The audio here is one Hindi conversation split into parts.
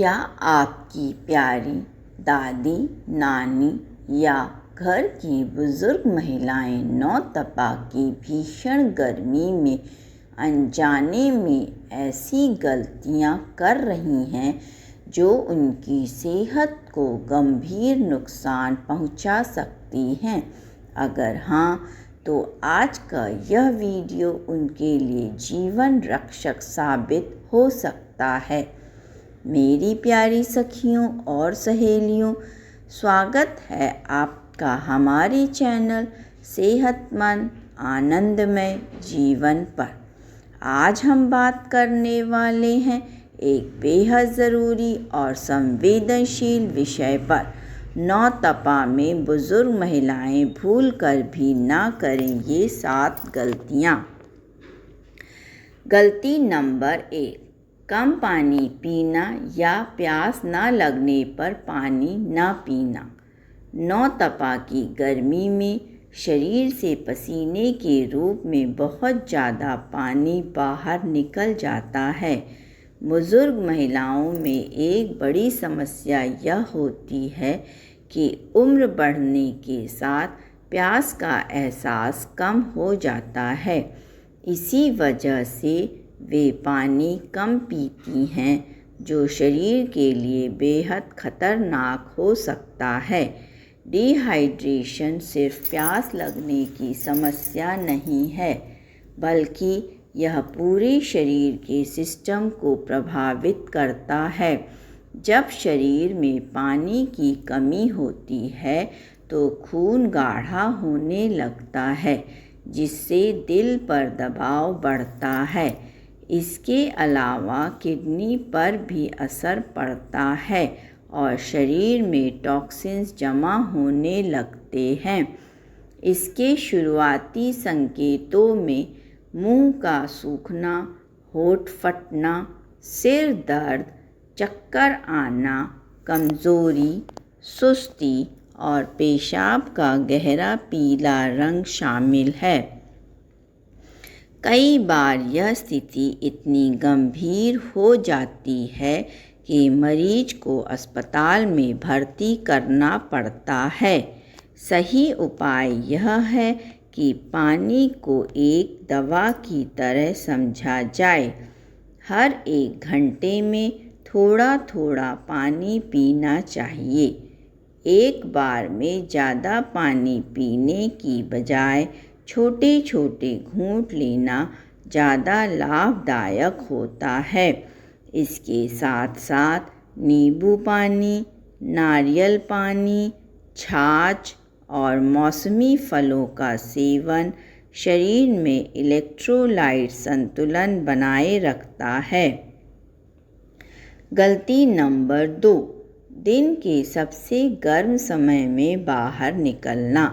क्या आपकी प्यारी दादी, नानी या घर की बुज़ुर्ग महिलाएं नौतपा की भीषण गर्मी में अनजाने में ऐसी गलतियां कर रही हैं जो उनकी सेहत को गंभीर नुकसान पहुंचा सकती हैं? अगर हाँ, तो आज का यह वीडियो उनके लिए जीवन रक्षक साबित हो सकता है। मेरी प्यारी सखियों और सहेलियों, स्वागत है आपका हमारे चैनल सेहतमंद आनंदमय जीवन पर। आज हम बात करने वाले हैं एक बेहद ज़रूरी और संवेदनशील विषय पर। नौतपा में बुज़ुर्ग महिलाएं भूल कर भी ना करें ये 7 गलतियाँ। गलती नंबर 1, कम पानी पीना या प्यास न लगने पर पानी न पीना। नौतपा की गर्मी में शरीर से पसीने के रूप में बहुत ज़्यादा पानी बाहर निकल जाता है। बुजुर्ग महिलाओं में एक बड़ी समस्या यह होती है कि उम्र बढ़ने के साथ प्यास का एहसास कम हो जाता है। इसी वजह से वे पानी कम पीती हैं, जो शरीर के लिए बेहद खतरनाक हो सकता है। डिहाइड्रेशन सिर्फ प्यास लगने की समस्या नहीं है, बल्कि यह पूरे शरीर के सिस्टम को प्रभावित करता है। जब शरीर में पानी की कमी होती है तो खून गाढ़ा होने लगता है, जिससे दिल पर दबाव बढ़ता है। इसके अलावा किडनी पर भी असर पड़ता है और शरीर में टॉक्सिन्स जमा होने लगते हैं। इसके शुरुआती संकेतों में मुंह का सूखना, होंठ फटना, सिर दर्द, चक्कर आना, कमज़ोरी, सुस्ती और पेशाब का गहरा पीला रंग शामिल है। कई बार यह स्थिति इतनी गंभीर हो जाती है कि मरीज को अस्पताल में भर्ती करना पड़ता है। सही उपाय यह है कि पानी को एक दवा की तरह समझा जाए। हर 1 घंटे में थोड़ा थोड़ा पानी पीना चाहिए। एक बार में ज़्यादा पानी पीने की बजाय छोटे छोटे घूंट लेना ज़्यादा लाभदायक होता है। इसके साथ साथ नींबू पानी, नारियल पानी, छाछ और मौसमी फलों का सेवन शरीर में इलेक्ट्रोलाइट संतुलन बनाए रखता है। गलती नंबर 2, दिन के सबसे गर्म समय में बाहर निकलना।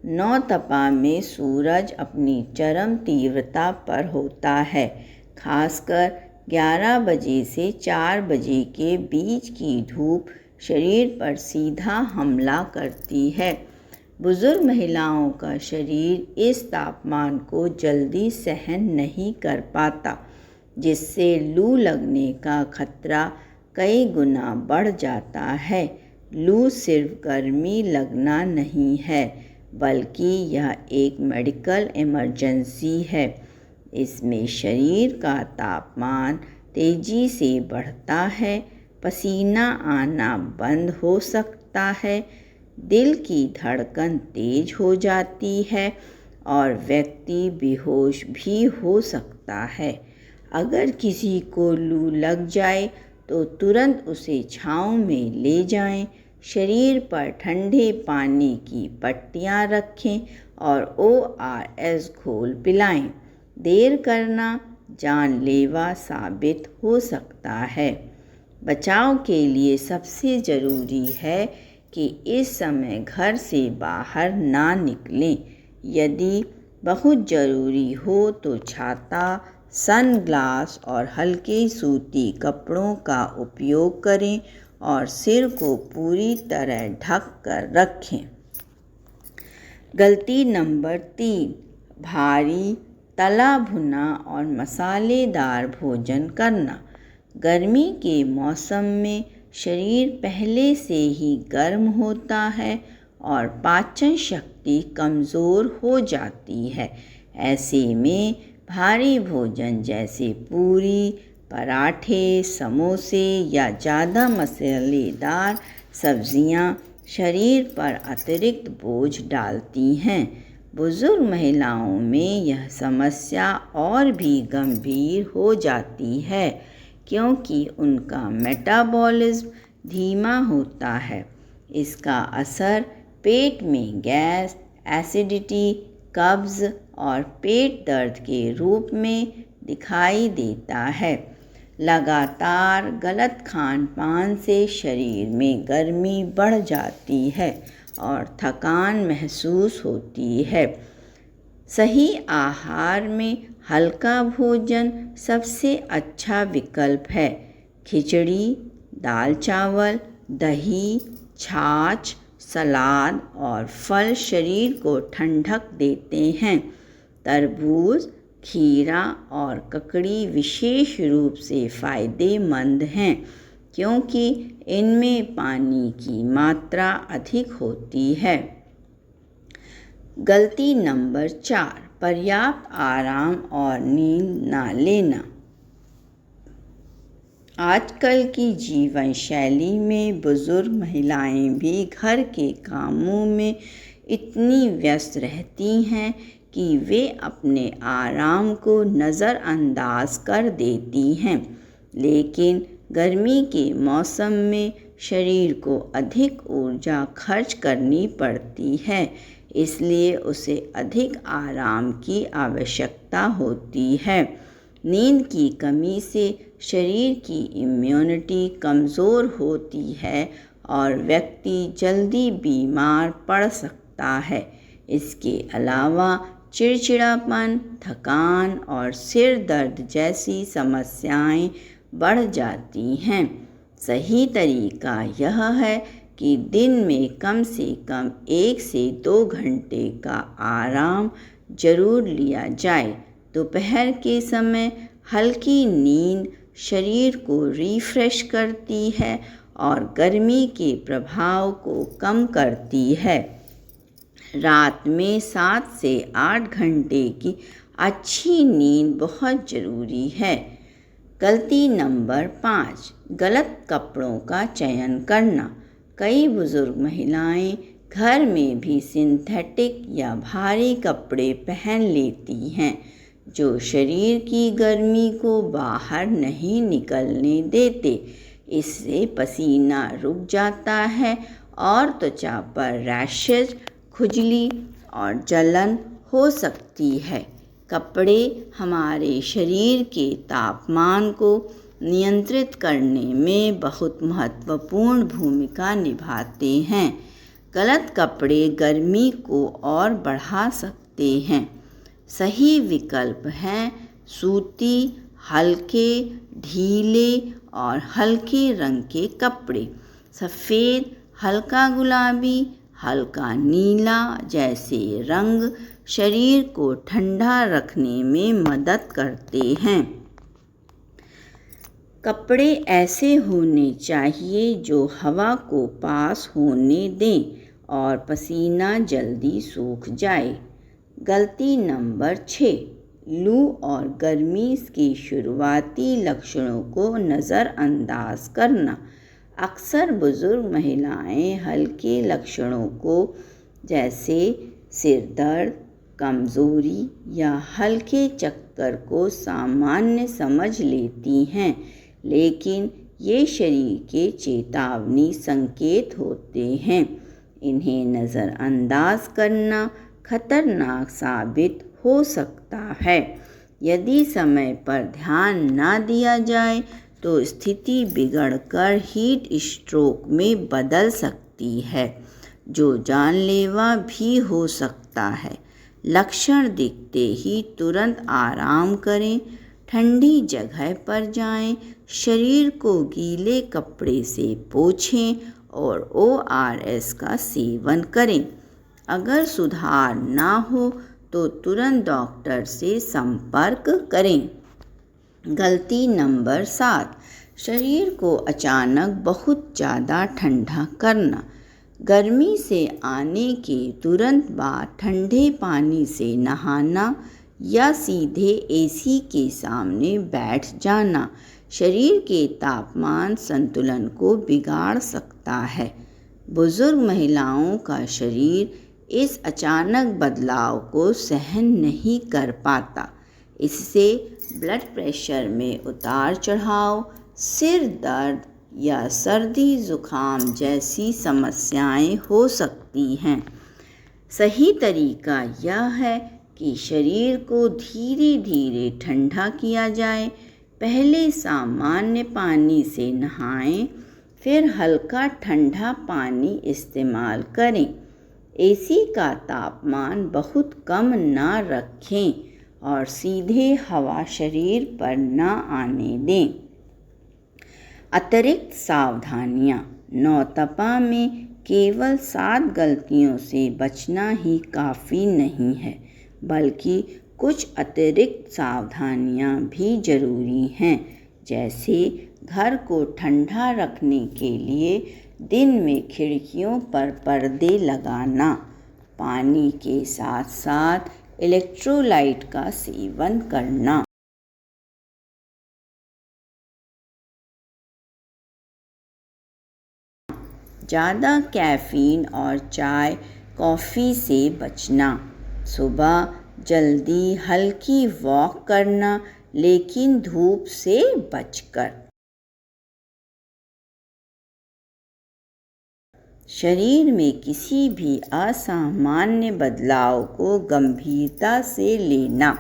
नौतपा में सूरज अपनी चरम तीव्रता पर होता है, खासकर 11 बजे से 4 बजे के बीच की धूप शरीर पर सीधा हमला करती है। बुजुर्ग महिलाओं का शरीर इस तापमान को जल्दी सहन नहीं कर पाता, जिससे लू लगने का खतरा कई गुना बढ़ जाता है। लू सिर्फ गर्मी लगना नहीं है, बल्कि यह एक मेडिकल इमरजेंसी है। इसमें शरीर का तापमान तेजी से बढ़ता है, पसीना आना बंद हो सकता है, दिल की धड़कन तेज हो जाती है और व्यक्ति बेहोश भी हो सकता है। अगर किसी को लू लग जाए तो तुरंत उसे छांव में ले जाएं, शरीर पर ठंडे पानी की पट्टियाँ रखें और ORS घोल पिलाएं। देर करना जानलेवा साबित हो सकता है। बचाव के लिए सबसे ज़रूरी है कि इस समय घर से बाहर ना निकलें। यदि बहुत ज़रूरी हो तो छाता, सनग्लास और हल्के सूती कपड़ों का उपयोग करें और सिर को पूरी तरह ढक कर रखें। गलती नंबर 3, भारी, तला भुना और मसालेदार भोजन करना। गर्मी के मौसम में शरीर पहले से ही गर्म होता है और पाचन शक्ति कमज़ोर हो जाती है। ऐसे में भारी भोजन जैसे पूरी, पराठे, समोसे या ज़्यादा मसालेदार सब्जियां शरीर पर अतिरिक्त बोझ डालती हैं। बुज़ुर्ग महिलाओं में यह समस्या और भी गंभीर हो जाती है क्योंकि उनका मेटाबॉलिज्म धीमा होता है। इसका असर पेट में गैस, एसिडिटी, कब्ज़ और पेट दर्द के रूप में दिखाई देता है। लगातार गलत खान पान से शरीर में गर्मी बढ़ जाती है और थकान महसूस होती है। सही आहार में हल्का भोजन सबसे अच्छा विकल्प है। खिचड़ी, दाल चावल, दही, छाछ, सलाद और फल शरीर को ठंडक देते हैं। तरबूज, खीरा और ककड़ी विशेष रूप से फ़ायदेमंद हैं क्योंकि इनमें पानी की मात्रा अधिक होती है। गलती नंबर 4, पर्याप्त आराम और नींद ना लेना। आजकल की जीवन शैली में बुज़ुर्ग महिलाएं भी घर के कामों में इतनी व्यस्त रहती हैं कि वे अपने आराम को नज़रअंदाज कर देती हैं। लेकिन गर्मी के मौसम में शरीर को अधिक ऊर्जा खर्च करनी पड़ती है, इसलिए उसे अधिक आराम की आवश्यकता होती है। नींद की कमी से शरीर की इम्यूनिटी कमज़ोर होती है और व्यक्ति जल्दी बीमार पड़ सकता है। इसके अलावा चिड़चिड़ापन, थकान और सिर दर्द जैसी समस्याएं बढ़ जाती हैं। सही तरीका यह है कि दिन में कम से कम 1 से 2 घंटे का आराम जरूर लिया जाए। दोपहर के समय हल्की नींद शरीर को रिफ्रेश करती है और गर्मी के प्रभाव को कम करती है। रात में 7 से 8 घंटे की अच्छी नींद बहुत ज़रूरी है। गलती नंबर 5, गलत कपड़ों का चयन करना। कई बुज़ुर्ग महिलाएं घर में भी सिंथेटिक या भारी कपड़े पहन लेती हैं जो शरीर की गर्मी को बाहर नहीं निकलने देते। इससे पसीना रुक जाता है और त्वचा पर रैशेज, खुजली और जलन हो सकती है। कपड़े हमारे शरीर के तापमान को नियंत्रित करने में बहुत महत्वपूर्ण भूमिका निभाते हैं। गलत कपड़े गर्मी को और बढ़ा सकते हैं। सही विकल्प हैं सूती, हल्के, ढीले और हल्के रंग के कपड़े। सफ़ेद, हल्का गुलाबी, हल्का नीला जैसे रंग शरीर को ठंडा रखने में मदद करते हैं। कपड़े ऐसे होने चाहिए जो हवा को पास होने दें और पसीना जल्दी सूख जाए। गलती नंबर 6, लू और गर्मी के शुरुआती लक्षणों को नज़रअंदाज करना। अक्सर बुज़ुर्ग महिलाएं हल्के लक्षणों को जैसे सिर दर्द, कमज़ोरी या हल्के चक्कर को सामान्य समझ लेती हैं, लेकिन ये शरीर के चेतावनी संकेत होते हैं। इन्हें नज़रअंदाज करना खतरनाक साबित हो सकता है। यदि समय पर ध्यान न दिया जाए तो स्थिति बिगड़कर हीट स्ट्रोक में बदल सकती है, जो जानलेवा भी हो सकता है। लक्षण दिखते ही तुरंत आराम करें, ठंडी जगह पर जाएं, शरीर को गीले कपड़े से पोंछें और ORS का सेवन करें। अगर सुधार ना हो तो तुरंत डॉक्टर से संपर्क करें। गलती नंबर 7, शरीर को अचानक बहुत ज़्यादा ठंडा करना। गर्मी से आने के तुरंत बाद ठंडे पानी से नहाना या सीधे एसी के सामने बैठ जाना शरीर के तापमान संतुलन को बिगाड़ सकता है। बुजुर्ग महिलाओं का शरीर इस अचानक बदलाव को सहन नहीं कर पाता। इससे ब्लड प्रेशर में उतार चढ़ाव, सिर दर्द या सर्दी जुकाम जैसी समस्याएं हो सकती हैं। सही तरीका यह है कि शरीर को धीरे धीरे ठंडा किया जाए। पहले सामान्य पानी से नहाएं, फिर हल्का ठंडा पानी इस्तेमाल करें। एसी का तापमान बहुत कम ना रखें और सीधे हवा शरीर पर ना आने दें। अतिरिक्त सावधानियाँ। नौतपा में केवल 7 गलतियों से बचना ही काफ़ी नहीं है, बल्कि कुछ अतिरिक्त सावधानियाँ भी ज़रूरी हैं, जैसे घर को ठंडा रखने के लिए दिन में खिड़कियों पर पर्दे लगाना, पानी के साथ साथ इलेक्ट्रोलाइट का सेवन करना। ज़्यादा कैफ़ीन और चाय कॉफ़ी से बचना। सुबह जल्दी हल्की वॉक करना, लेकिन धूप से बचकर। शरीर में किसी भी असामान्य बदलाव को गंभीरता से लेना।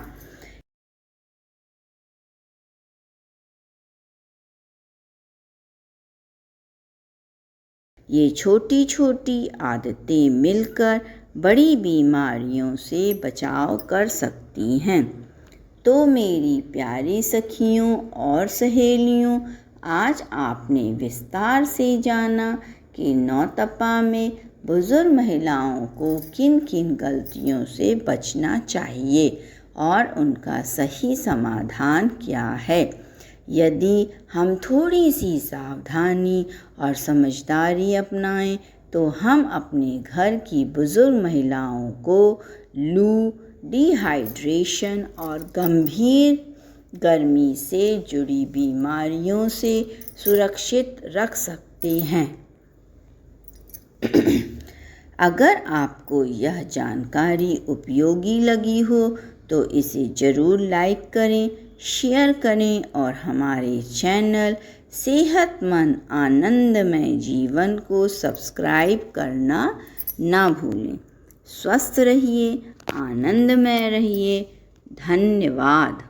ये छोटी छोटी आदतें मिलकर बड़ी बीमारियों से बचाव कर सकती हैं। तो मेरी प्यारी सखियों और सहेलियों, आज आपने विस्तार से जाना कि नौतपा में बुजुर्ग महिलाओं को किन किन गलतियों से बचना चाहिए और उनका सही समाधान क्या है। यदि हम थोड़ी सी सावधानी और समझदारी अपनाएं, तो हम अपने घर की बुजुर्ग महिलाओं को लू, डिहाइड्रेशन और गंभीर गर्मी से जुड़ी बीमारियों से सुरक्षित रख सकते हैं। अगर आपको यह जानकारी उपयोगी लगी हो तो इसे ज़रूर लाइक करें, शेयर करें और हमारे चैनल सेहतमंद आनंदमय जीवन को सब्सक्राइब करना ना भूलें। स्वस्थ रहिए, आनंदमय रहिए। धन्यवाद।